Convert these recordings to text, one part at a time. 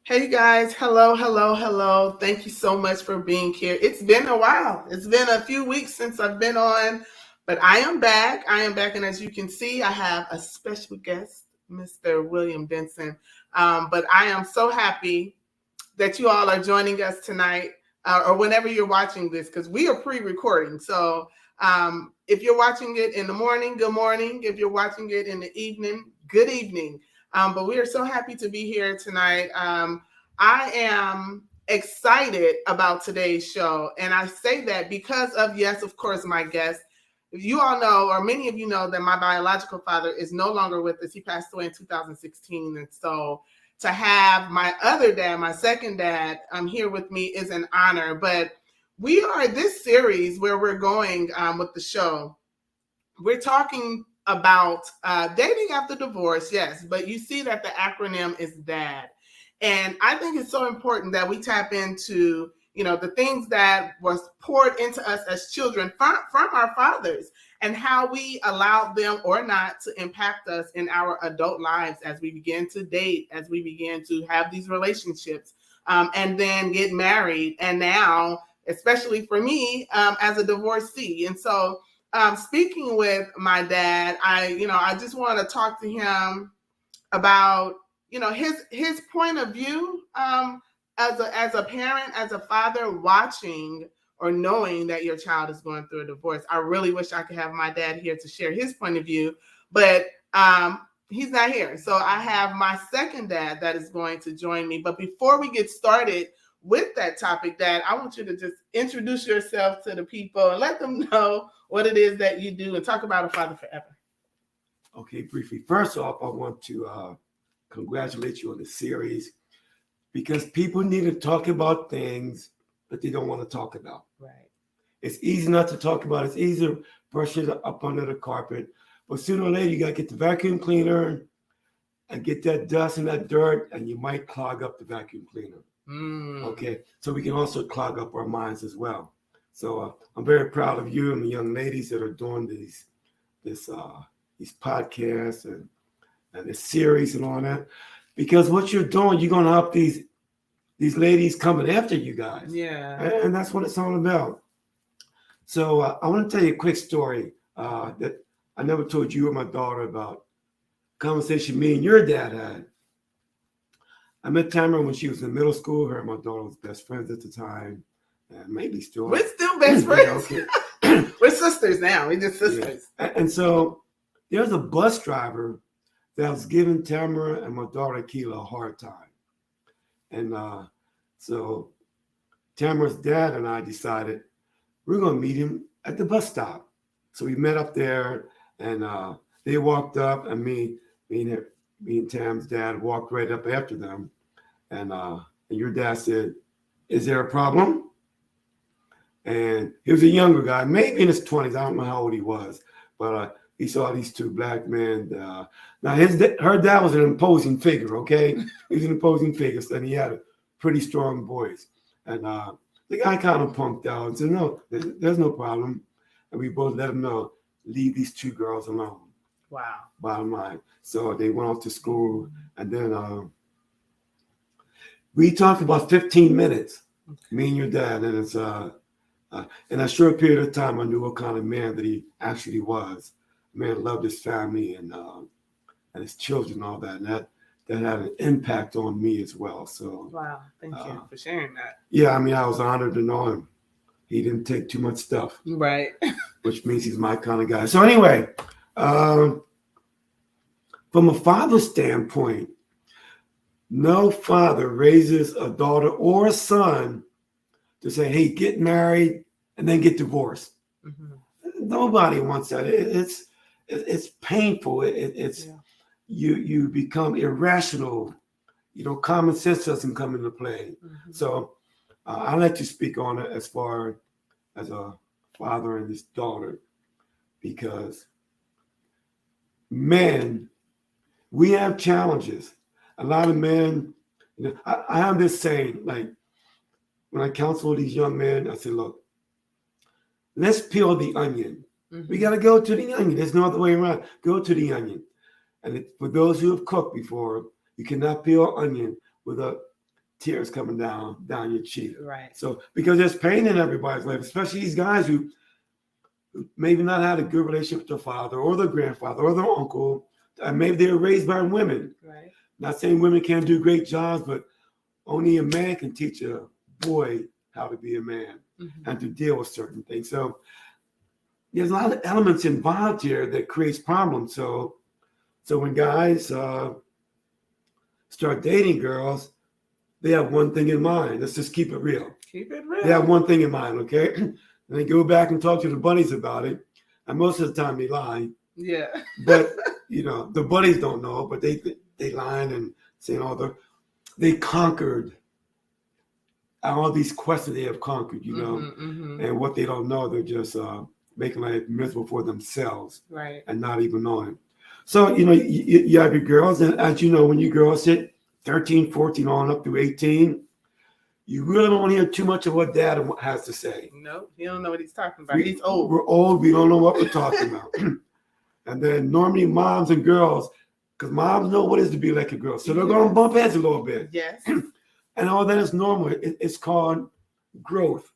Hey guys, hello, hello, hello. Thank you so much for being here. It's been a while. It's been a few weeks since I've been on, but I am back. I am back, and as you can see, I have a special guest, Mr. William Benson. But I am so happy that you all are joining us tonight or whenever you're watching this, because we are pre-recording. So if you're watching it in the morning, good morning. If you're watching it in the evening, good evening. But we are so happy to be here tonight. I am excited about today's show. And I say that because of, yes, of course, my guest. You all know, or many of you know, that my biological father is no longer with us. He passed away in 2016. And so to have my other dad, my second dad, here with me is an honor. But we are this series where we're going with the show. We're talking about dating after divorce, yes, but you see that the acronym is DAD. And I think it's so important that we tap into, the things that was poured into us as children from our fathers and how we allowed them or not to impact us in our adult lives as we begin to date, as we begin to have these relationships, and then get married. And now, especially for me, as a divorcee. And so speaking with my dad, I just want to talk to him about, his point of view as a parent, as a father, watching or knowing that your child is going through a divorce. I really wish I could have my dad here to share his point of view, but he's not here. So I have my second dad that is going to join me. But before we get started with that topic, Dad, I want you to just introduce yourself to the people and let them know what it is that you do and talk about A Father Forever. Okay, briefly. First off, I want to congratulate you on the series because people need to talk about things that they don't want to talk about. Right. It's easy not to talk about. It's easy to brush it up under the carpet. But sooner or later, you got to get the vacuum cleaner and get that dust and that dirt, and you might clog up the vacuum cleaner. Okay, so we can also clog up our minds as well. So I'm very proud of you and the young ladies that are doing these podcasts and this series and all that, because what you're doing, you're going to help these ladies coming after you guys. Yeah, and that's what it's all about. So I want to tell you a quick story that I never told you or my daughter about. A conversation me and your dad had. I met Tamara when she was in middle school. Her and my daughter was best friends at the time. And maybe still. We're still best friends. Yeah, okay. We're sisters now. We're just sisters. Yeah. And so there's a bus driver that was giving Tamara and my daughter Keela a hard time. And so Tamara's dad and I decided we're going to meet him at the bus stop. So we met up there, and they walked up, and me and Tam's dad walked right up after them. And your dad said, "Is there a problem?" And he was a younger guy, maybe in his 20s. I don't know how old he was, but he saw these two black men. Now, her dad was an imposing figure, okay? He was an imposing figure, and he had a pretty strong voice. And the guy kind of punked out and said, "No, there's no problem." And we both let him know, leave these two girls alone. Wow. Bottom line. So they went off to school, and then we talked about 15 minutes, me and your dad, and it's in a short period of time, I knew what kind of man that he actually was. The man loved his family and his children and all that, and that had an impact on me as well. So wow, thank you for sharing that. Yeah, I mean, I was honored to know him. He didn't take too much stuff, right? Which means he's my kind of guy. So anyway, from a father's standpoint, no father raises a daughter or a son to say, "Hey, get married and then get divorced." Mm-hmm. Nobody wants that. It's painful. You become irrational. Common sense doesn't come into play. Mm-hmm. So I'll let you speak on it as far as a father and his daughter, because men, we have challenges. A lot of men, I have this saying, like when I counsel these young men, I say, look, let's peel the onion. Mm-hmm. We got to go to the onion. There's no other way around. Go to the onion. And for those who have cooked before, you cannot peel onion without tears coming down your cheek. Right. So because there's pain in everybody's life, especially these guys who maybe not had a good relationship with their father or their grandfather or their uncle, and maybe they were raised by women. Right. Not saying women can't do great jobs, but only a man can teach a boy how to be a man and to deal with certain things. So there's a lot of elements involved here that creates problems. So when guys start dating girls, they have one thing in mind. Let's just keep it real. Keep it real. They have one thing in mind, okay? And they go back and talk to the buddies about it. And most of the time they lie. Yeah. But, the buddies don't know, but they lying and saying they conquered all these questions they have conquered, and what they don't know, they're just making life miserable for themselves, right, and not even knowing. So, you have your girls, and as you know, when you girls hit 13, 14, on up to 18, you really don't hear too much of what Dad has to say. No, he don't know what he's talking about. He's old. We're old. We don't know what we're talking about. And then normally moms and girls, because moms know what it is to be like a girl, so they're going to bump heads a little bit. Yes. And all that is normal. It's called growth.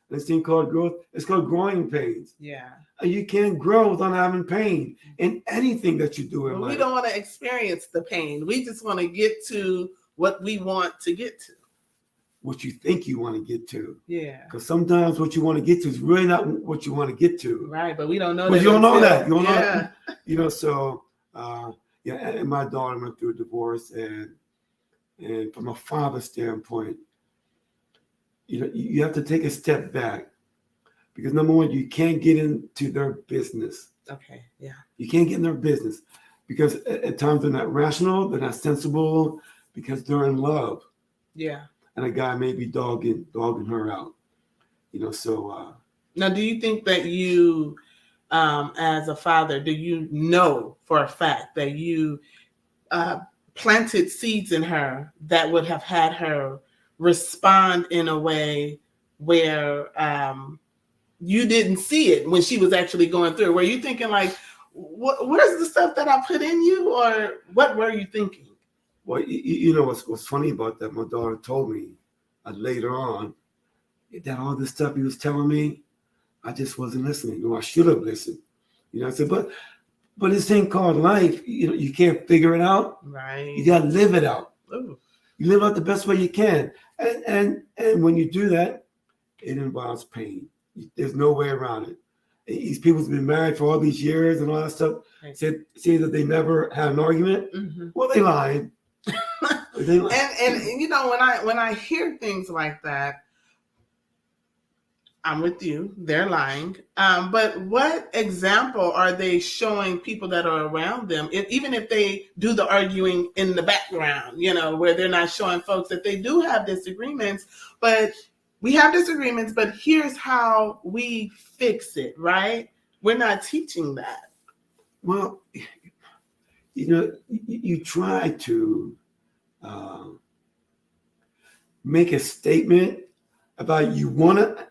This thing called growth. It's called growing pains. Yeah. And you can't grow without having pain in anything that you do in life. We don't want to experience the pain. We just want to get to what we want to get to. What you think you want to get to. Yeah. Because sometimes what you want to get to is really not what you want to get to. Right, but we don't know that. You don't know that. You don't know. And my daughter went through a divorce, and from a father's standpoint, you have to take a step back, because number one, you can't get into their business. Okay, yeah. You can't get in their business because at times they're not rational, they're not sensible, because they're in love. Yeah. And a guy may be dogging her out. Now, do you think that you, as a father, do you know for a fact that you planted seeds in her that would have had her respond in a way where you didn't see it when she was actually going through it? Were you thinking like, where's the stuff that I put in you, or what were you thinking? Well, what's funny about that, my daughter told me later on that all the stuff he was telling me, I just wasn't listening. I should have listened. I said, but this thing called life, you can't figure it out. Right. You got to live it out. Ooh. You live out the best way you can. And when you do that, it involves pain. There's no way around it. These people have been married for all these years and all that stuff. Right. Say that they never had an argument. Mm-hmm. Well, they lied. And when I hear things like that, I'm with you. They're lying. But what example are they showing people that are around them? Even if they do the arguing in the background, where they're not showing folks that they do have disagreements, but we have disagreements, but here's how we fix it, right? We're not teaching that. Well, you try to make a statement about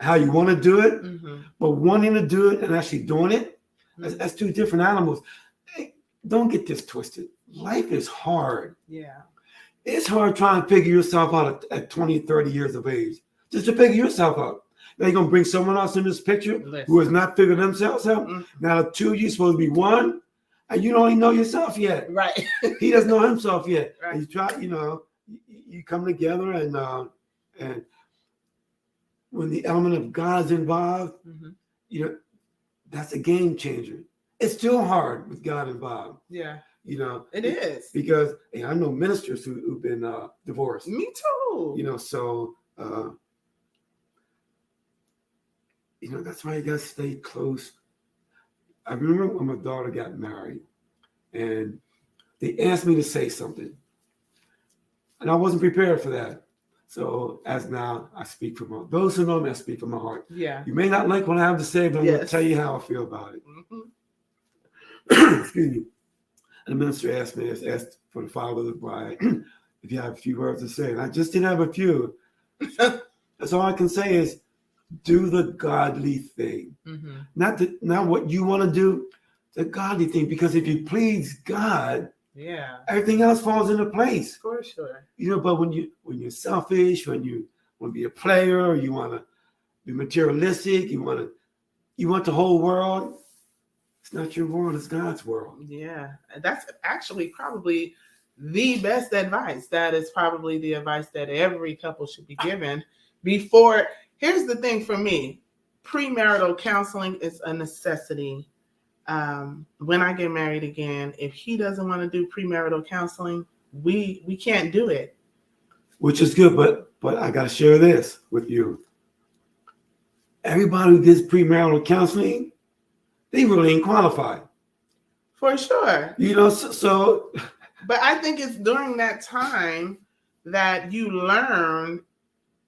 how you want to do it, mm-hmm. but wanting to do it and actually doing it, mm-hmm. that's two different animals. Hey, don't get this twisted. Life is hard. Yeah. It's hard trying to figure yourself out at 20, 30 years of age. Just to figure yourself out. Now you're going to bring someone else in this picture who has not figured themselves out. Mm-hmm. Now the two of you supposed to be one, and you don't even know yourself yet. Right. He doesn't know himself yet. Right. And you try, you come together and when the element of God is involved, mm-hmm. That's a game changer. It's still hard with God involved. Yeah. It is. Because I know ministers who've been divorced. Me too. So that's why you gotta stay close. I remember when my daughter got married and they asked me to say something. And I wasn't prepared for that. So as now I speak from those who know me, I speak from my heart. Yeah. You may not like what I have to say, but I'm going to tell you how I feel about it. Mm-hmm. Excuse me. And the minister asked for the father of the bride if you have a few words to say. And I just didn't have a few. That's all I can say is do the godly thing. Mm-hmm. Not what you want to do, the godly thing. Because if you please God, Yeah. Everything else falls into place. For sure. But when you're selfish, when you want to be a player, you want to be materialistic, you want the whole world. It's not your world, it's God's world. Yeah. That's actually probably the best advice. That is probably the advice that every couple should be given before. Here's the thing for me. Premarital counseling is a necessity. When I get married again, if he doesn't want to do premarital counseling, we can't do it. Which is good, but I gotta share this with you. Everybody who gets premarital counseling, they really ain't qualified. For sure. So but I think it's during that time that you learn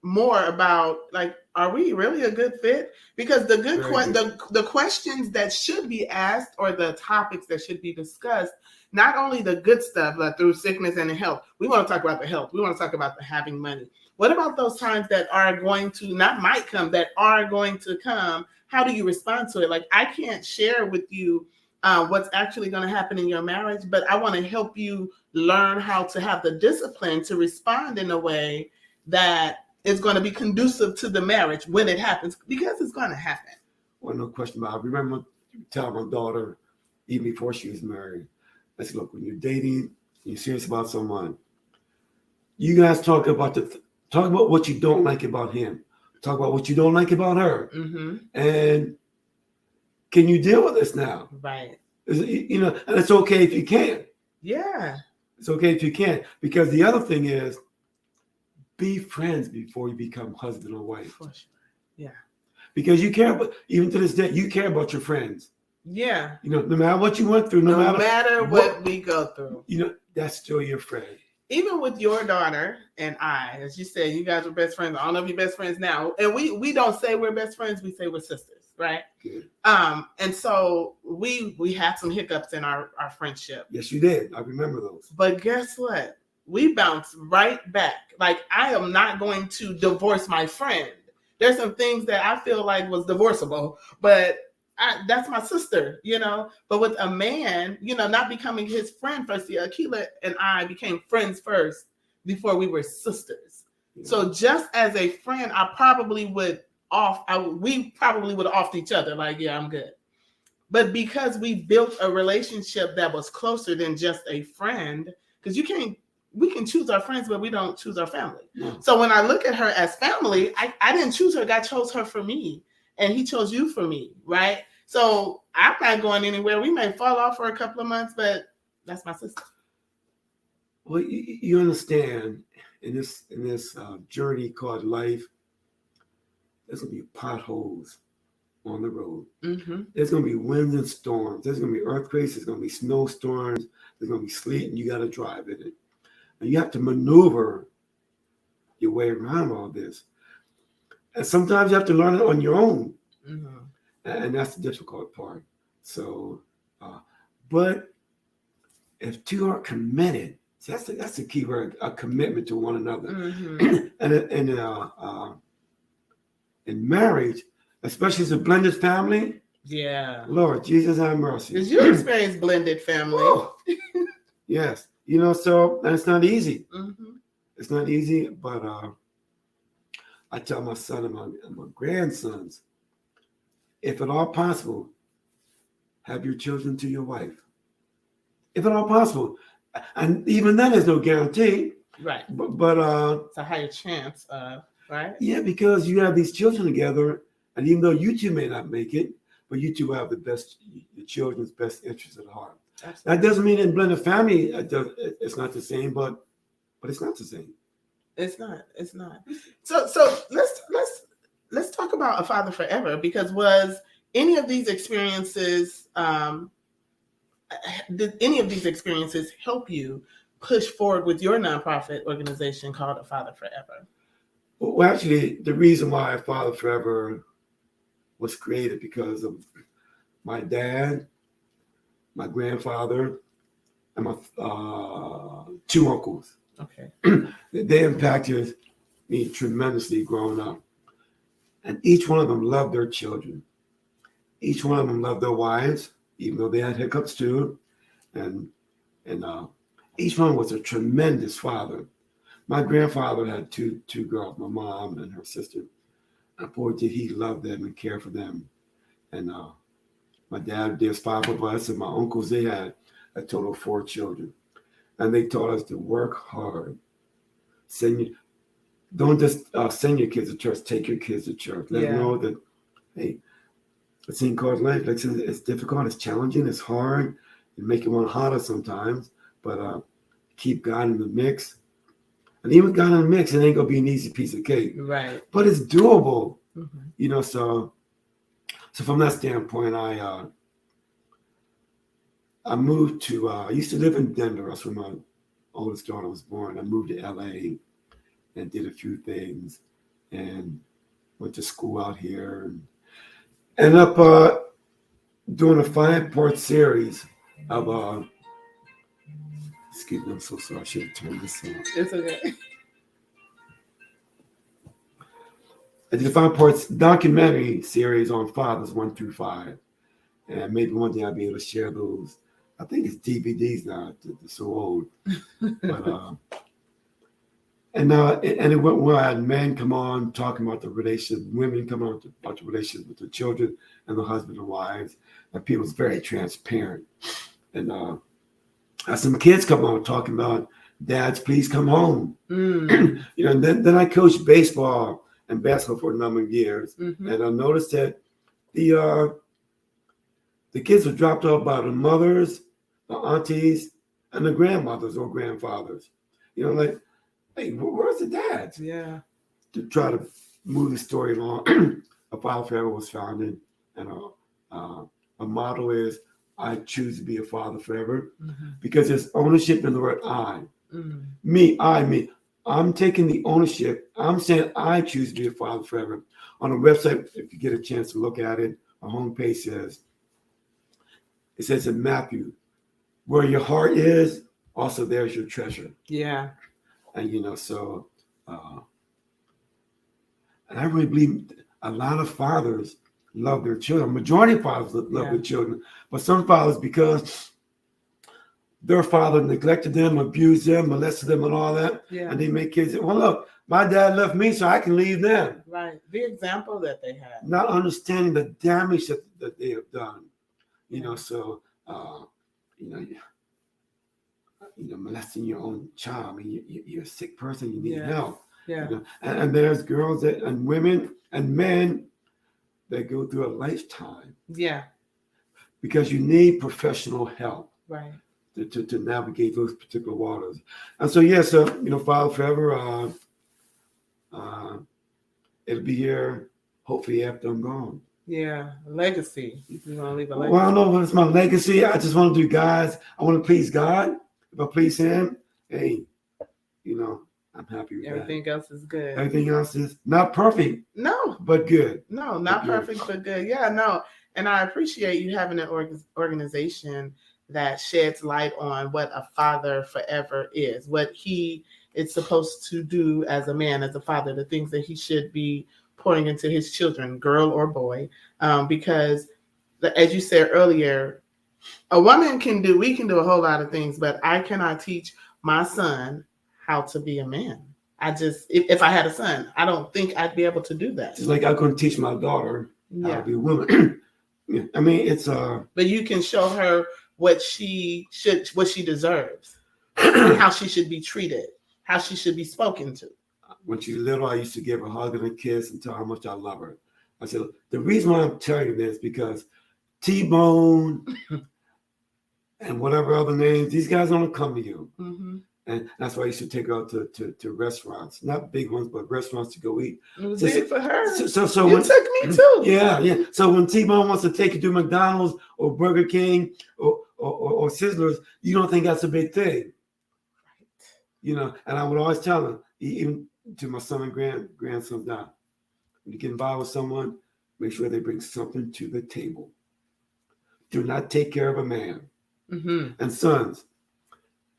more about, like, are we really a good fit? Because the questions that should be asked, or the topics that should be discussed, not only the good stuff, like through sickness and health. We want to talk about the health. We want to talk about the having money. What about those times that are going to, not might come, that are going to come? How do you respond to it? Like, I can't share with you what's actually going to happen in your marriage, but I want to help you learn how to have the discipline to respond in a way that is going to be conducive to the marriage when it happens, because it's going to happen. Well, no question about it. I remember telling my daughter, even before she was married, I said, look, when you're dating, you're serious about someone, you guys talk about what you don't like about him. Talk about what you don't like about her. Mm-hmm. And can you deal with this now? Right. And it's okay if you can. Yeah. It's okay if you can. Because the other thing is, be friends before you become husband or wife. For sure. Yeah. Because you care about, even to this day, you care about your friends. Yeah. No matter what you went through, no matter what we go through, that's still your friend. Even with your daughter and I, as you said, you guys were best friends. I don't know if you're best friends now. And we don't say we're best friends, we say we're sisters, right? Good. And so we had some hiccups in our friendship. Yes, you did. I remember those. But guess what? We bounced right back. Like, I am not going to divorce my friend. There's some things that I feel like was divorceable, but that's my sister, But with a man, not becoming his friend first. Akila and I became friends first before we were sisters. Yeah. So just as a friend, we probably would have offed each other. Like, yeah, I'm good. But because we built a relationship that was closer than just a friend, because we can choose our friends, but we don't choose our family. No. So when I look at her as family, I didn't choose her. God chose her for me, and he chose you for me, right? So I'm not going anywhere. We may fall off for a couple of months, but that's my sister. Well, you understand, in this journey called life, there's going to be potholes on the road. Mm-hmm. There's going to be winds and storms. There's going to be earthquakes. There's going to be snowstorms. There's going to be sleet, and you got to drive in it. And you have to maneuver your way around all this. And sometimes you have to learn it on your own. Mm-hmm. And that's the difficult part. So, but if two are committed, that's the key word, a commitment to one another. Mm-hmm. And in marriage, especially as a blended family, yeah, Lord Jesus have mercy. Did you experience blended family? Yes. So, and it's not easy. Mm-hmm. It's not easy, but I tell my son and my grandsons, if at all possible, have your children to your wife. If at all possible. And even then, there's no guarantee. Right. But it's a higher chance of, right? Yeah, because you have these children together, and even though you two may not make it, but you two have your children's best interests at heart. Absolutely. That doesn't mean in blended family it's not the same, but it's not the same. It's not. So let's talk about A Father Forever, because was any of these experiences, did any of these experiences help you push forward with your nonprofit organization called A Father Forever? Well, actually, the reason why A Father Forever was created because of my dad, my grandfather, and my two uncles. Okay. They impacted me tremendously growing up. And each one of them loved their children. Each one of them loved their wives, even though they had hiccups too. And each one was a tremendous father. My grandfather had two girls, my mom and her sister. And boy, did he love them and care for them. And my dad, there's 5 of us, and my uncles, they had a total of 4 children. And they taught us to work hard. Don't just send your kids to church, take your kids to church. Let them know that, hey, a thing called life, like I said, it's difficult, it's challenging, it's hard, it make you want to holler sometimes, but keep God in the mix. And even God in the mix, it ain't going to be an easy piece of cake. Right. But it's doable. So from that standpoint, I moved to, I used to live in Denver. That's where my oldest daughter was born. I moved to LA and did a few things and went to school out here and ended up doing a 5-part series of, excuse me, I'm so sorry. I should have turned this on. It's okay. I did a 5-part documentary series on fathers 1 through 5. And maybe one day I'll be able to share those. I think it's DVDs now. They're so old. But, and it went well. I had men come on talking about the relationship, women come on about the relationship with the children and the husband and wives. And people was very transparent. And I had some kids come on talking about, dads, please come home. And then I coached baseball and basketball for a number of years. And I noticed that the kids were dropped off by the mothers, the aunties, and the grandmothers or grandfathers. Like, hey, where's the dads? Yeah. To try to move the story along, A Father Forever was founded, and a motto is, I choose to be a father forever, because there's ownership in the word I. Me. I'm taking the ownership. I'm saying I choose to be a father forever. On the website, if you get a chance to look at it, our homepage says in Matthew, where your heart is, also there's your treasure. Yeah. And, and I really believe a lot of fathers love their children. Majority of fathers love their children. But some fathers, because their father neglected them, abused them, molested them, and all that, and they make kids say, well, look, my dad left me so I can leave them. Right. The example that they had. Not understanding the damage that they have done. Molesting your own child. I mean, you're a sick person. You need help. Yeah. And there's girls and women and men that go through a lifetime. Yeah. Because you need professional help. Right. To navigate those particular waters. And so, Father Forever, it'll be here hopefully after I'm gone. Yeah, legacy. You want to leave a legacy? Well, I don't know if it's my legacy. I just want to do God's. I want to please God. If I please Him, hey, I'm happy with Everything that. else is good. Everything else is not perfect. No. But good. No, not perfect, but good. Yeah, no. And I appreciate you having an organization that sheds light on what a father forever is, what he is supposed to do as a man, as a father, the things that he should be pouring into his children, girl or boy, because as you said earlier, we can do a whole lot of things, but I cannot teach my son how to be a man. If I had a son, I don't think I'd be able to do that. It's like I couldn't teach my daughter how to be a woman. I mean, it's but you can show her what she deserves, and how she should be treated, how she should be spoken to. When she was little, I used to give her a hug and a kiss and tell her how much I love her. I said, the reason why I'm telling you this, because T-Bone and whatever other names, these guys don't come to you. And that's why I used to take her out to restaurants, not big ones, but restaurants to go eat. It was big for her. So you took me too. Yeah. So when T-Bone wants to take you to McDonald's or Burger King or Sizzlers, you don't think that's a big thing. Right. And I would always tell them, even to my son and grandson now, when you get involved with someone, make sure they bring something to the table. Do not take care of a man. And sons,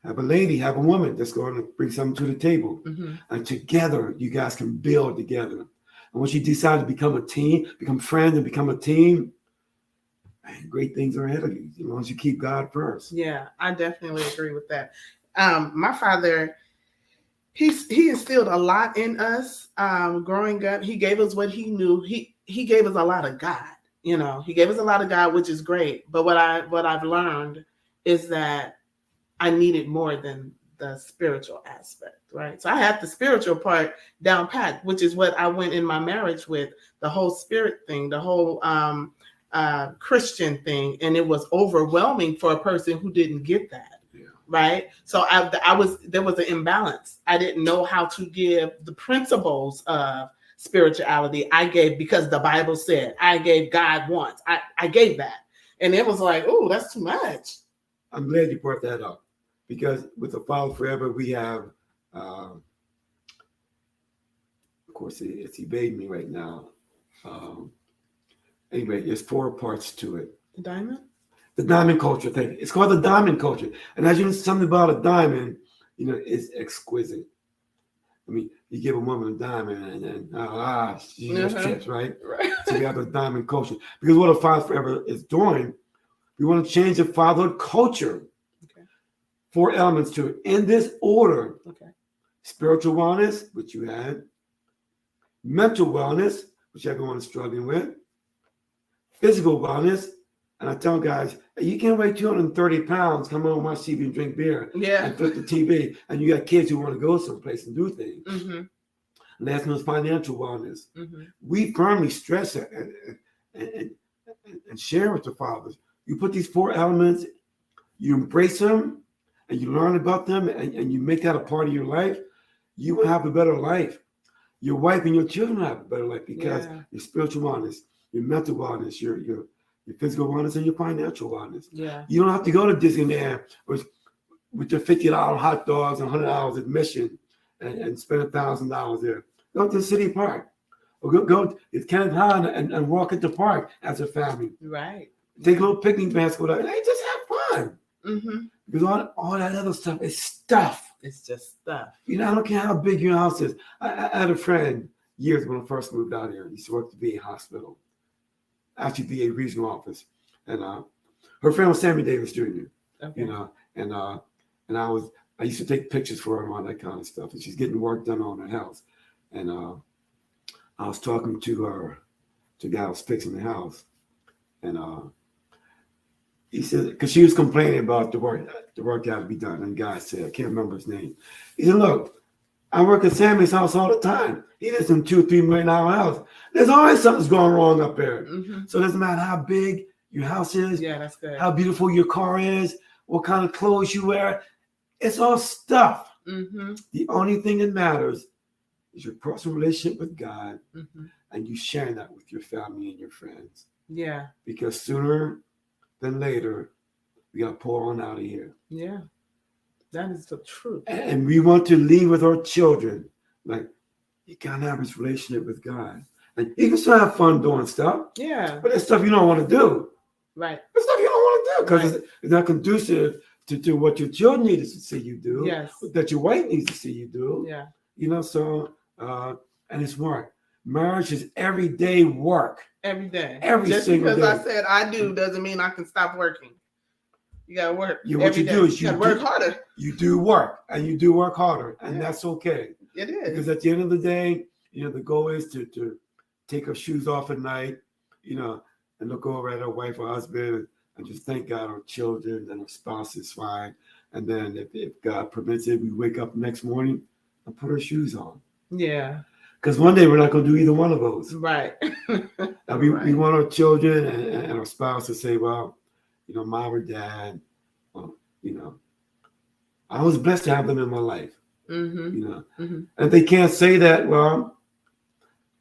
have a lady, have a woman that's going to bring something to the table. And together, you guys can build together. And once you decide to become a team, become friends and become a team, man, great things are ahead of you as long as you keep God first. Yeah, I definitely agree with that. My father, he instilled a lot in us growing up. He gave us what he knew. He gave us a lot of God. He gave us a lot of God, which is great. But what I've learned is that I needed more than the spiritual aspect, right? So I had the spiritual part down pat, which is what I went in my marriage with, the whole spirit thing, the whole Christian thing, and it was overwhelming for a person who didn't get that. Right. So there was an imbalance. I didn't know how to give the principles of spirituality. I gave because the Bible said. I gave God once. I gave that. And it was like, oh, that's too much. I'm glad you brought that up, because with the Father Forever, we have, of course, it's evading me right now. Anyway, there's 4 parts to it. The diamond? The diamond culture thing. It's called the diamond culture. And as you know, something about a diamond, it's exquisite. I mean, you give a woman a diamond and then, she just chips, right? So we have the diamond culture. Because what a Father Forever is doing, we want to change the fatherhood culture. Okay. 4 elements to it. In this order. Okay. Spiritual wellness, which you had. Mental wellness, which everyone is struggling with. Physical wellness. And I tell guys, you can't weigh 230 pounds, come home, watch TV and drink beer, and flip the TV, and you got kids who want to go someplace and do things. Mm-hmm. And last one is financial wellness. Mm-hmm. We firmly stress it and share with the fathers. You put these 4 elements, you embrace them, and you learn about them, and you make that a part of your life, you will have a better life. Your wife and your children will have a better life because your spiritual wellness, your mental wellness, your physical wellness, and your financial wellness. Yeah. You don't have to go to Disneyland with your $50 hot dogs and $100 admission and spend $1,000 there. Go to the city park. Or go to Kenneth High and walk at the park as a family. Right. Take a little picnic basket out. Hey, just have fun. Mm-hmm. Because all that other stuff is stuff. It's just stuff. I don't care how big your house is. I had a friend years when I first moved out here. He used to work at the VA hospital. Actually, VA regional office, and her friend was Sammy Davis Jr. Okay. And I used to take pictures for her and all that kind of stuff. And she's getting work done on her house, and I was talking to her, to the guy who was fixing the house, and he said, because she was complaining about the work that had to be done, and the guy said, I can't remember his name. He said, look, I work at Sammy's house all the time. He lives in $2-3 million house. There's always something's going wrong up there. Mm-hmm. So it doesn't matter how big your house is, that's good. How beautiful your car is, what kind of clothes you wear. It's all stuff. Mm-hmm. The only thing that matters is your personal relationship with God, mm-hmm. and you sharing that with your family and your friends. Yeah. Because sooner than later, we got to pull on out of here. Yeah. That is the truth. And we want to leave with our children. Like, you got to have this relationship with God. And you can still have fun doing stuff. Yeah. But there's stuff you don't want to do. Right. There's stuff you don't want to do because it's not conducive to what your children need to see you do. Yes. That your wife needs to see you do. Yeah. And it's work. Marriage is everyday work. Every day. Just single day. Just because I said I do doesn't mean I can stop working. You gotta work. Yeah, what you do is you work harder. You do work, and you do work harder, and that's okay. It is. Because at the end of the day, the goal is to take our shoes off at night, and look over at our wife or husband and just thank God our children and our spouse is fine. And then if God permits it, we wake up next morning and put our shoes on. Yeah. Because one day we're not going to do either one of those. Right. We want our children and our spouse to say, well, mom or dad, I was blessed to have them in my life. Mm-hmm. Mm-hmm. And if they can't say that, well,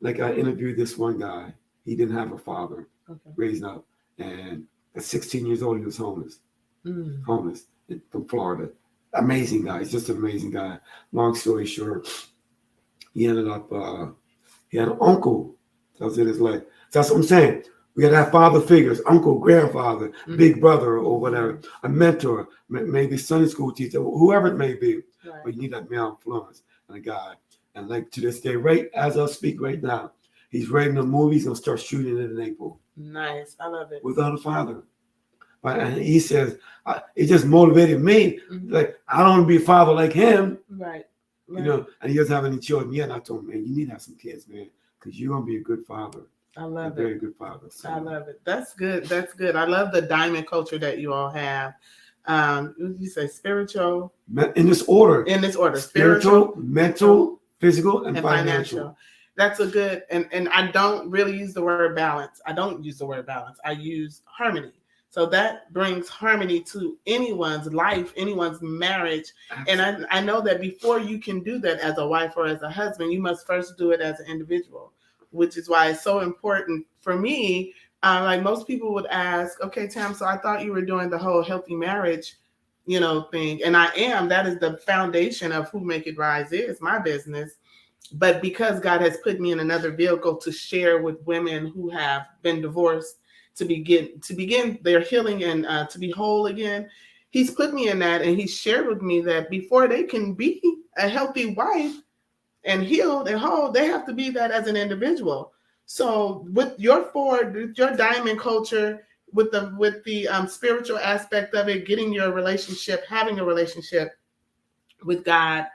like I interviewed this one guy, he didn't have a father raised up, and at 16 years old, he was homeless. Homeless from Florida. Amazing guy. He's just an amazing guy. Long story short, he ended up, he had an uncle that was in his life. So that's what I'm saying. We got to have father figures, uncle, grandfather, big brother, or whatever, a mentor, maybe Sunday school teacher, whoever it may be. Right. But you need that male influence and a guy. And like to this day, right as I speak right now, he's writing a movie. He's going to start shooting it in April. Nice. I love it. Without a father. But and he says, it just motivated me. Mhm. Like, I don't want to be a father like him. Right. You know, and he doesn't have any children yet. And I told him, man, you need to have some kids, man, because you're going to be a good father. I love a it. very good father. So. I love it. That's good. That's good. I love the diamond culture that you all have. You say spiritual? In this order. In this order. Spiritual, mental, physical, and financial. That's a good, and I don't really use the word balance. I don't use the word balance. I use harmony. So that brings harmony to anyone's life, anyone's marriage. Absolutely. And I know that before you can do that as a wife or as a husband, you must first do it as an individual, which is why it's so important for me. Like most people would ask, okay, Tam, so I thought you were doing the whole healthy marriage, thing. And I am. That is the foundation of Who Make It Rise is my business. But because God has put me in another vehicle to share with women who have been divorced to begin their healing and to be whole again, He's put me in that, and He shared with me that before they can be a healthy wife and healed and whole, they have to be that as an individual. So with your diamond culture, with the spiritual aspect of it, getting your relationship, having a relationship with God,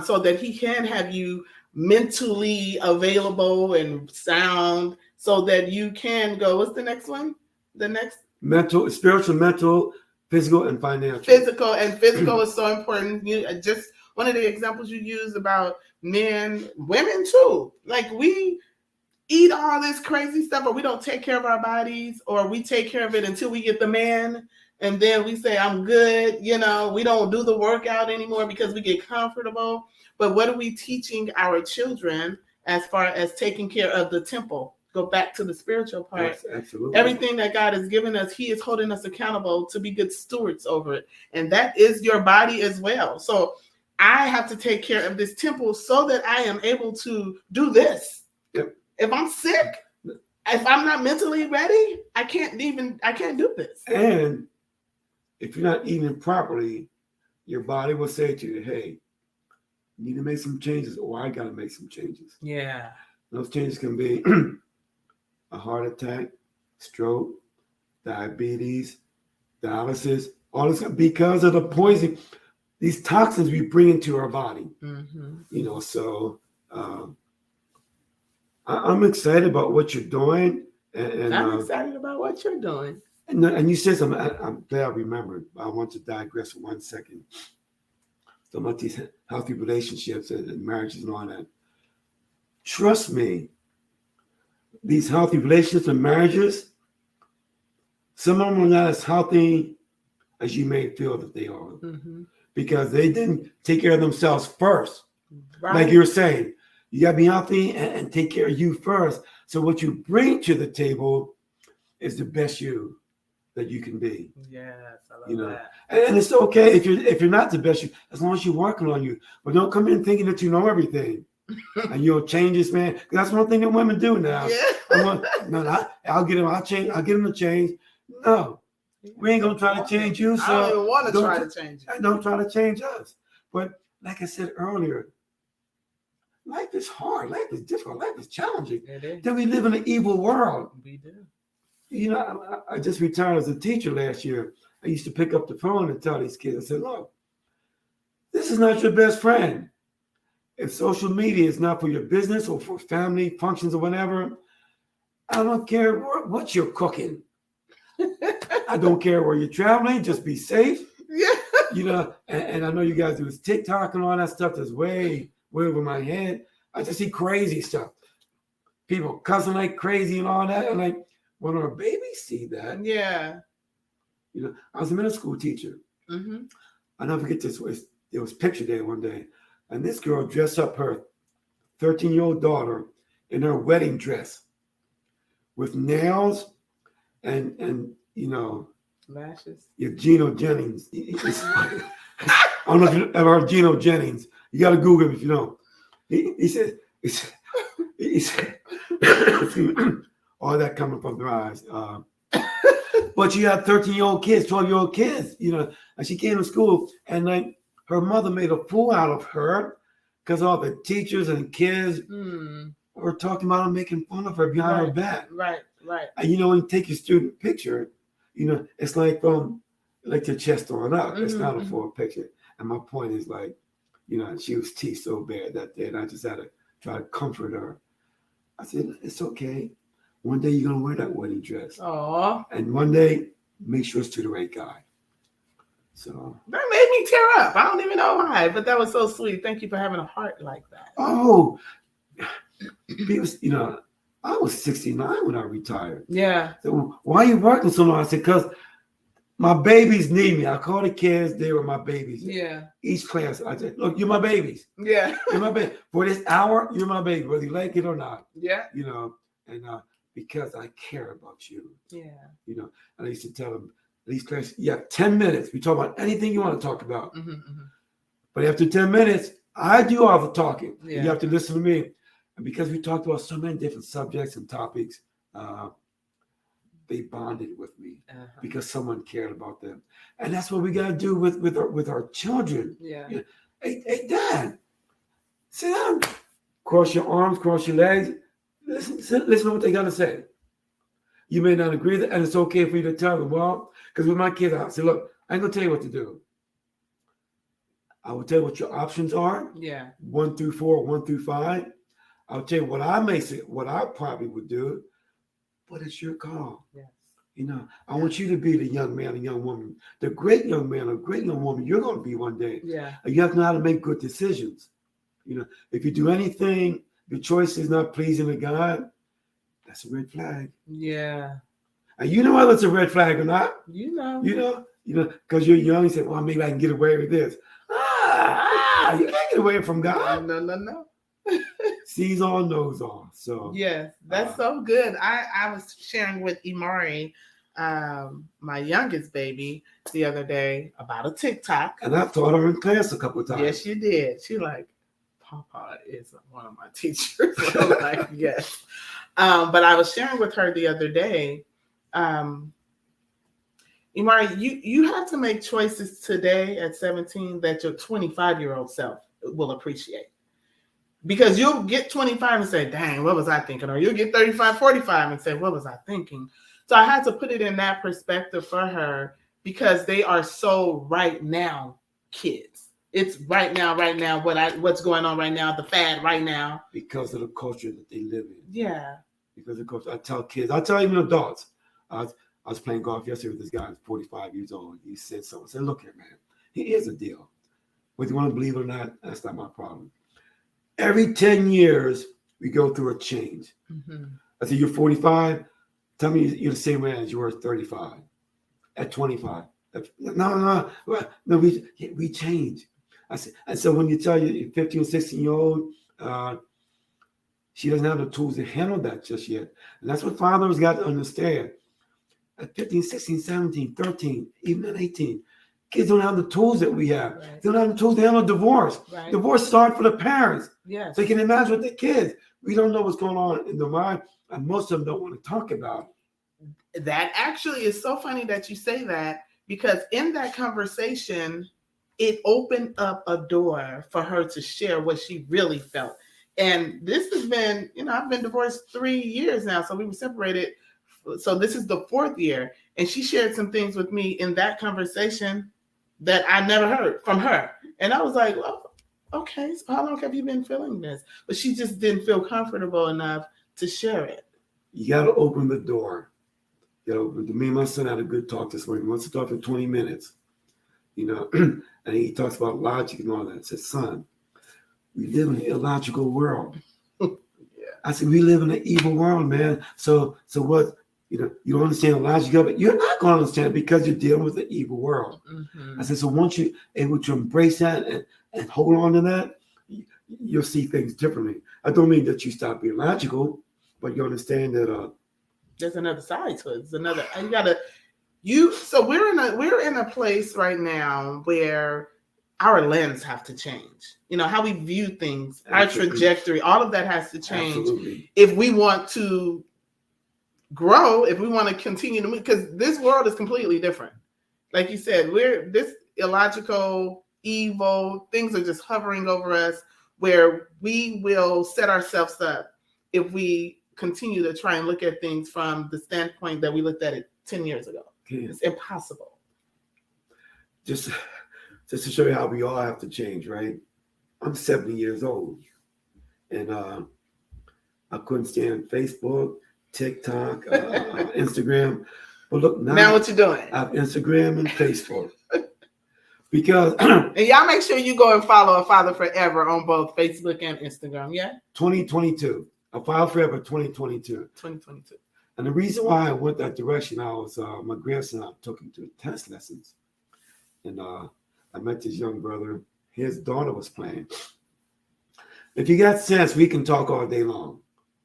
so that He can have you mentally available and sound, so that you can go. What's the next one? The next mental, spiritual, mental, physical, and financial. Physical is so important. You just one of the examples you use about men, women too. Like we eat all this crazy stuff, or we don't take care of our bodies, or we take care of it until we get the man. And then we say, I'm good. We don't do the workout anymore because we get comfortable. But what are we teaching our children as far as taking care of the temple? Go back to the spiritual part. Yes, absolutely. Everything that God has given us, He is holding us accountable to be good stewards over it. And that is your body as well. So I have to take care of this temple so that I am able to do this. Yep. If I'm sick, if I'm not mentally ready, I can't do this. And if you're not eating properly, your body will say to you, hey, you need to make some changes, or I got to make some changes. Yeah. Those changes can be a heart attack, stroke, diabetes, dialysis, all this because of the poison, these toxins we bring into our body. Mm-hmm. So I'm excited about what you're doing. And I'm excited about what you're doing. And you said something, I'm glad I remembered. I want to digress for 1 second. So about these healthy relationships and marriages and all that. Trust me, these healthy relationships and marriages, some of them are not as healthy as you may feel that they are. Mm-hmm. Because they didn't take care of themselves first. Right. Like you were saying, you got to be healthy and take care of you first. So what you bring to the table is the best you that you can be. Yes, I love that. And it's okay if you're not the best you, as long as you're working on you. But don't come in thinking that you know everything. And you'll change this, man. That's one thing that women do now. Yeah. I'll get them to change. No, we ain't gonna try to change you. So I don't even want to try to change you. Don't try to change us. But like I said earlier, life is hard. Life is difficult. Life is challenging. It is. Then we live in an evil world. We do. I just retired as a teacher last year. I used to pick up the phone and tell these kids, I said, look, this is not your best friend. If social media is not for your business or for family functions or whatever, I don't care what you're cooking. I don't care where you're traveling. Just be safe. Yeah. And I know you guys do this TikTok and all that stuff that's way over my head. I just see crazy stuff. People cussing like crazy and all that. And like, when our babies see that. Yeah. I was a middle school teacher. Mm-hmm. I'll never forget this. It was picture day one day. And this girl dressed up her 13-year-old daughter in her wedding dress with nails and lashes. Yeah, Geno Jennings. I don't know if you ever heard Geno Jennings. You got to Google him if you don't. He said, all that coming from their eyes. But you have 13-year-old kids, 12-year-old kids, and she came to school and like her mother made a fool out of her because all the teachers and kids were talking about her, making fun of her behind her back. Right. And when you take your student picture, It's like from like your chest on up. It's not a Mm-hmm. full picture. And my point is like, she was teased so bad that day, and I just had to try to comfort her. I said, it's okay. One day you're gonna wear that wedding dress, Aw. and one day make sure it's to the right guy. So That made me tear up. I don't even know why, but that was so sweet. Thank you for having a heart like that. oh, because I was 69 when I retired. Yeah. So why are you working so long? I said, because my babies need me. I call the kids, they were my babies. Yeah. Each class, I said, look, you're my babies. Yeah. You're my baby. For this hour, you're my baby, whether you like it or not. Yeah. And because I care about you. Yeah. And I used to tell them, these classes, you have 10 minutes. We talk about anything you want to talk about. Mm-hmm, mm-hmm. But after 10 minutes, I do all the talking. Yeah. You have to listen to me. And because we talked about so many different subjects and topics, they bonded with me because someone cared about them. And that's what we got to do with our children. Yeah. Hey, Dad, sit down. Cross your arms, cross your legs. Listen to what they got to say. You may not agree with it, and it's okay for you to tell them. Well, because with my kids, I say, look, I ain't going to tell you what to do. I will tell you what your options are. Yeah. 1 through 4, 1 through 5. I'll tell you what I may say, what I probably would do, but it's your call. Yes. I want you to be the young man and young woman, the great young man or great young woman you're going to be one day. Yeah. You have to know how to make good decisions. If you do anything, your choice is not pleasing to God, that's a red flag. Yeah. And you know whether it's a red flag or not. Because you're young, you say, well, maybe I can get away with this. You can't get away from God. No. Sees all, knows all. So yes, that's so good. I was sharing with Imari, my youngest baby, the other day about a TikTok. And I taught her in class a couple of times. Yes, you did. She like, Papa is one of my teachers. So I was like, yes. But I was sharing with her the other day, Imari, you have to make choices today at 17 that your 25-year-old self will appreciate. Because you'll get 25 and say, dang, what was I thinking? Or you'll get 35, 45 and say, what was I thinking? So I had to put it in that perspective for her because they are so right now kids. It's right now, what's going on right now, the fad right now. Because of the culture that they live in. Yeah. Because of the culture. I tell kids, I tell even adults. I was playing golf yesterday with this guy who's 45 years old. He said something. I said, look here, man. Here's the deal. Whether you want to believe it or not, that's not my problem. Every 10 years, we go through a change. Mm-hmm. I said, you're 45. Tell me you're the same way as you were at 35. At 25. No, we change. I said, and so when you tell your 15 or 16-year-old, she doesn't have the tools to handle that just yet. And that's what fathers got to understand. At 15, 16, 17, 13, even at 18, kids don't have the tools that we have. Right. They don't have the tools to handle divorce. Right. Divorce is hard for the parents. Yes. So you can imagine with the kids. We don't know what's going on in their mind, and most of them don't want to talk about it. That actually is so funny that you say that, because in that conversation, it opened up a door for her to share what she really felt. And this has been, I've been divorced 3 years now. So we were separated. So this is the 4th year. And she shared some things with me in that conversation that I never heard from her. And I was like, well, okay, so how long have you been feeling this? But she just didn't feel comfortable enough to share it. You got to open the door. Me and my son had a good talk this morning. He wants to talk for 20 minutes, and he talks about logic and all that. I said, son, we live in an illogical world. Yeah. I said, we live in an evil world, man. So what, you don't understand the logic of it. You're not going to understand it because you're dealing with the evil world. Mm-hmm. I said, so once you're able to embrace that and hold on to that, you'll see things differently. I don't mean that you stop being logical, but you understand that there's another side to it. It's another. So we're in a place right now where our lens have to change. How we view things, Absolutely. Our trajectory, all of that has to change. Absolutely. If we want to grow, if we want to continue to move, because this world is completely different. Like you said, we're this illogical, evil things are just hovering over us, where we will set ourselves up if we continue to try and look at things from the standpoint that we looked at it 10 years ago. Can't. It's impossible. Just to show you how we all have to change, right? I'm 70 years old, and I couldn't stand Facebook, TikTok, Instagram. But look, Now what you doing? I have Instagram and Facebook. Because and y'all make sure you go and follow A Father Forever on both Facebook and Instagram. Yeah. 2022. A Father Forever 2022. 2022. And the reason why I went that direction, I was my grandson. I took him to tennis lessons, and I met this young brother. His daughter was playing. If you got sense, we can talk all day long.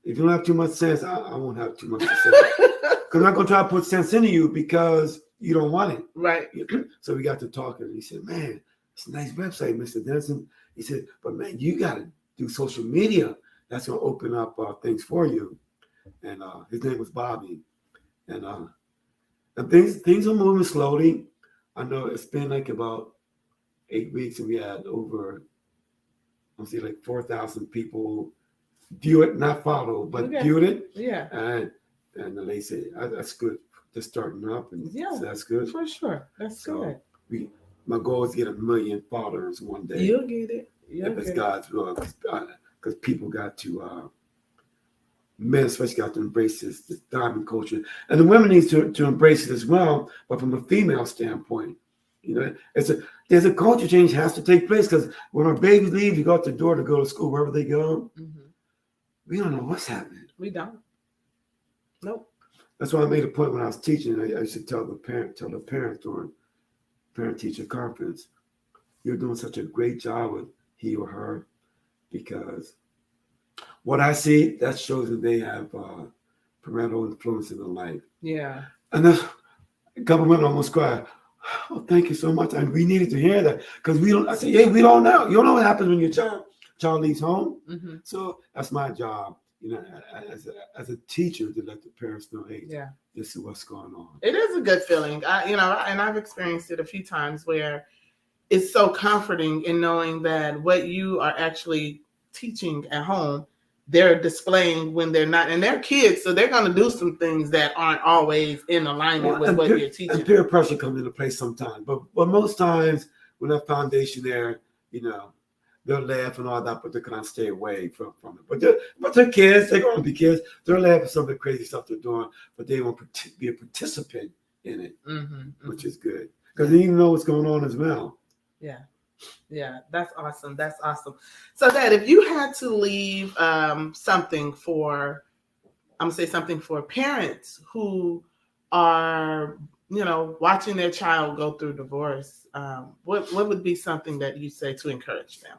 If you don't have too much sense, I won't have too much to say. Because I'm not gonna try to put sense into you because you don't want it. Right. So we got to talking. And he said, "Man, it's a nice website, Mr. Denson." He said, "But man, you got to do social media. That's gonna open up things for you." And his name was Bobby. And things are moving slowly. I know it's been like about 8 weeks, and we had over, I'll say like 4,000 people view it, not follow, but viewed it. Yeah. And the lady said, "That's good. Just starting up, and yeah, so that's good for sure. That's good. My goal is to get 1 million followers one day. You'll get it. If it's God's will, because people got to, men especially got to embrace this diamond culture, and the women need to embrace it as well. But from a female standpoint, you know, there's a culture change has to take place, because when our babies leave, you go out the door to go to school, wherever they go, we don't know what's happening. We don't. Nope. That's why I made a point when I was teaching. I used to tell the parents during parent-teacher conference, "You're doing such a great job with he or her, because what I see, that shows that they have parental influence in their life." Yeah. And then a couple women almost cried. "Oh, thank you so much. And we needed to hear that, because we don't." I said, "Yeah, we don't know. You don't know what happens when your child leaves home." So that's my job, you know, as a teacher, to let the parents know, "Hey, this is what's going on." It is a good feeling, and I've experienced it a few times where it's so comforting in knowing that what you are actually teaching at home, they're displaying when they're not, and they're kids, so they're going to do some things that aren't always in alignment with what you're teaching. And peer pressure comes into play sometimes, but most times when that foundation there, you know, they'll laugh and all that, but they're going to stay away from it. But they're kids. They're going to be kids. They'll laugh at some of the crazy stuff they're doing, but they won't be a participant in it, which is good, because they even know what's going on as well. Yeah. Yeah, that's awesome. That's awesome. So, Dad, if you had to leave something for, I'm going to say something for parents who are, you know, watching their child go through divorce, what would be something that you say to encourage them?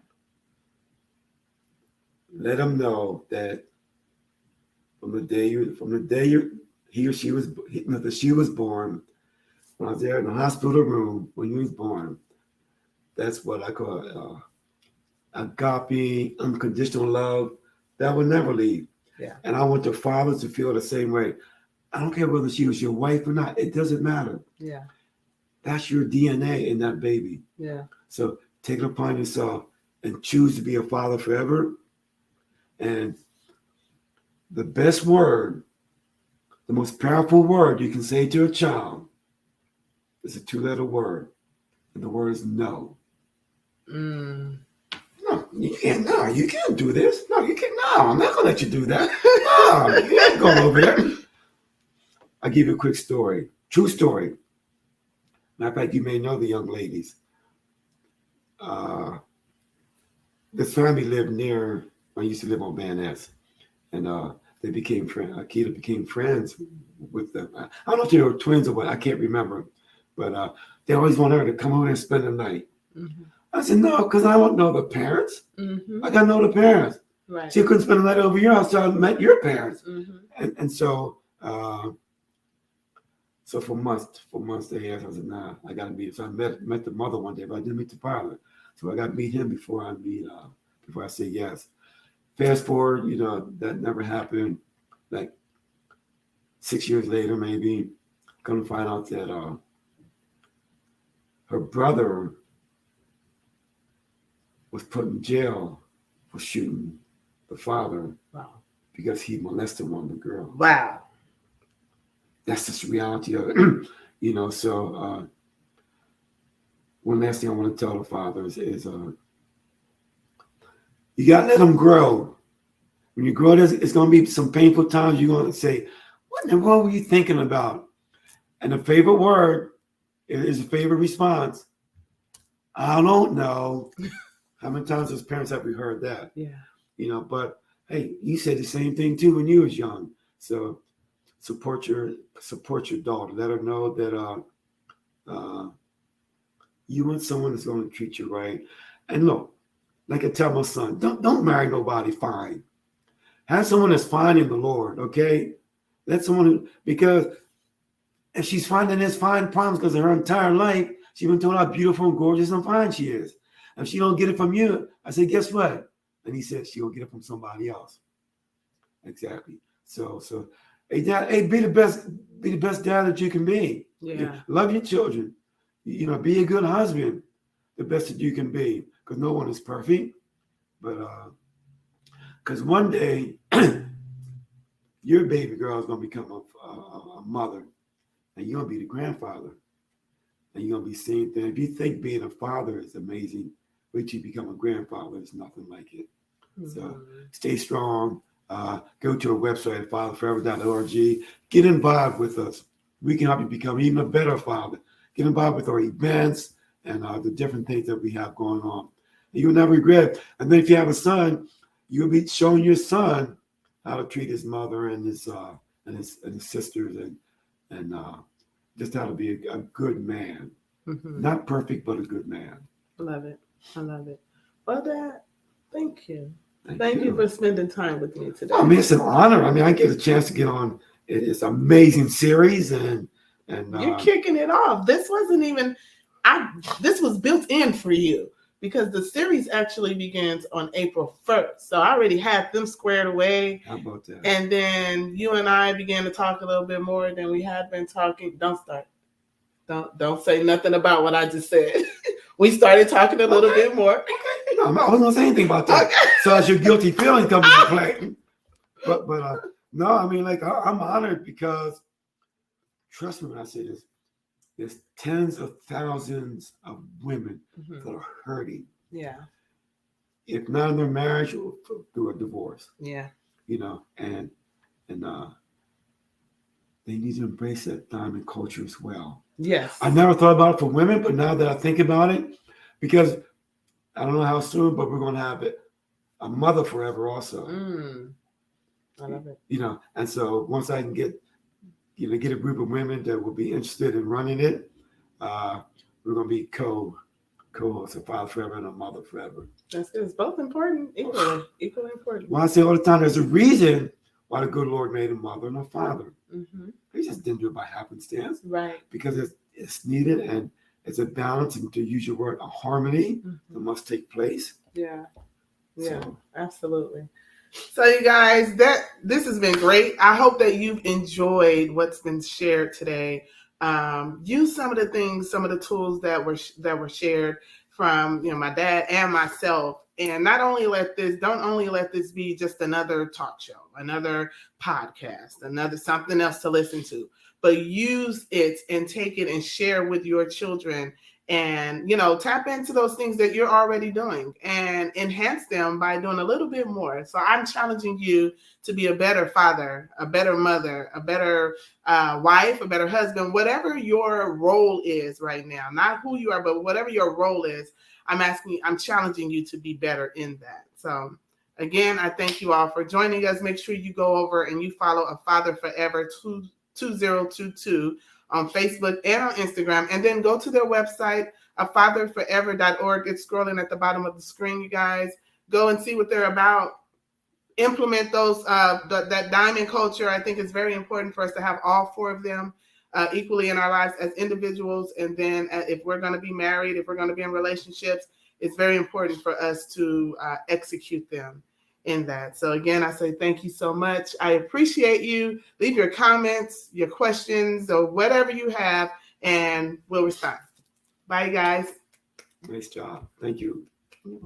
Let them know that from the day he or she was born, when I was there in the hospital room when you was born, that's what I call agape, unconditional love that will never leave. Yeah. And I want the fathers to feel the same way. I don't care whether she was your wife or not. It doesn't matter. Yeah. That's your DNA in that baby. Yeah. So take it upon yourself and choose to be a father forever. And the best word, the most powerful word you can say to a child is a 2-letter word. And the word is no. No, you can't. No, you can't do this. No, you can't. No, I'm not gonna let you do that. No, you ain't going over there. I'll give you a quick story. True story. Matter of fact, you may know the young ladies. This family lived near. I used to live on Van Ness, and they became friends. Akita became friends with them. I don't know if they were twins or what. I can't remember, but they always wanted her to come over and spend the night. I said, no, because I don't know the parents. I got to know the parents. Right. She couldn't spend the night over your house until I met your parents. And so for months they asked, I said, nah, I got to meet him. So I met the mother one day, but I didn't meet the father. So I got to meet him before I say yes. Fast forward, you know, that never happened. Like 6 years later, maybe, come to find out that her brother was put in jail for shooting the father. Wow. Because he molested one of the girls. Wow. That's just the reality of it. So one last thing I want to tell the fathers is you got to let them grow. When you grow, it's going to be some painful times. You're going to say, what in the world were you thinking about? And the favorite word is a favorite response. I don't know. How many times as parents have we heard that? Yeah. But hey, you said the same thing too when you was young. So support your daughter. Let her know that you want someone that's going to treat you right. And look, like I tell my son, don't marry nobody fine. Have someone that's fine in the Lord, okay? Let someone because if she's finding this fine problems because of her entire life, she's been told how beautiful and gorgeous and fine she is. If she don't get it from you, I said, guess what? And he said she'll get it from somebody else. Exactly. So hey dad, hey, be the best dad that you can be. Yeah. Love your children. Be a good husband, the best that you can be. Because no one is perfect. But because one day your baby girl is gonna become a mother, and you're gonna be the grandfather. And you're gonna be seeing things. If you think being a father is amazing, wait till you become a grandfather. It's nothing like it. Mm-hmm. So stay strong. Go to our website, fatherforever.org. Get involved with us. We can help you become even a better father. Get involved with our events and the different things that we have going on. And you'll never regret it. And then if you have a son, you'll be showing your son how to treat his mother and his sisters and just how to be a good man. Mm-hmm. Not perfect, but a good man. Love it. I love it. Well, Dad, thank you. Thank you for spending time with me today. I mean, it's an honor. I mean, I get a chance to get on this amazing series and you're kicking it off. This wasn't even this was built in for you because the series actually begins on April 1st. So I already had them squared away. How about that? And then you and I began to talk a little bit more than we had been talking. Don't start. Don't say nothing about what I just said. We started talking a little bit more. No, I wasn't gonna say anything about that. Okay. So as your guilty feelings come into play. But no, I mean, like I'm honored because trust me when I say this, there's tens of thousands of women that are hurting. Yeah. If not in their marriage or through a divorce. Yeah. And they need to embrace that diamond culture as well. Yes. I never thought about it for women, but now that I think about it, because I don't know how soon, but we're going to have a mother forever also. I love it. And so once I can get a group of women that will be interested in running it, we're going to be co-hosts of Father Forever and a Mother Forever. That's good. It's both important, equally important. Well, I say all the time, there's a reason why the good Lord made a mother and a father. Mm-hmm. He just didn't do it by happenstance. Right. Because it's needed and it's a balance, and to use your word, a harmony that must take place. Yeah. Yeah, so. Absolutely. So you guys, this has been great. I hope that you've enjoyed what's been shared today. Use some of the things, some of the tools that were shared from my dad and myself. And don't only let this be just another talk show, another podcast, another something else to listen to, but use it and take it and share with your children and, tap into those things that you're already doing and enhance them by doing a little bit more. So I'm challenging you to be a better father, a better mother, a better wife, a better husband, whatever your role is right now, not who you are, but whatever your role is. I'm challenging you to be better in that. So again, I thank you all for joining us. Make sure you go over and you follow A Father Forever 2022 on Facebook and on Instagram, and then go to their website, afatherforever.org. It's scrolling at the bottom of the screen, you guys. Go and see what they're about. Implement those, that diamond culture. I think it's very important for us to have all four of them equally in our lives as individuals. And then if we're going to be married, if we're going to be in relationships, it's very important for us to execute them in that. So again, I say thank you so much. I appreciate you. Leave your comments, your questions, or whatever you have, and we'll respond. Bye, guys. Nice job. Thank you.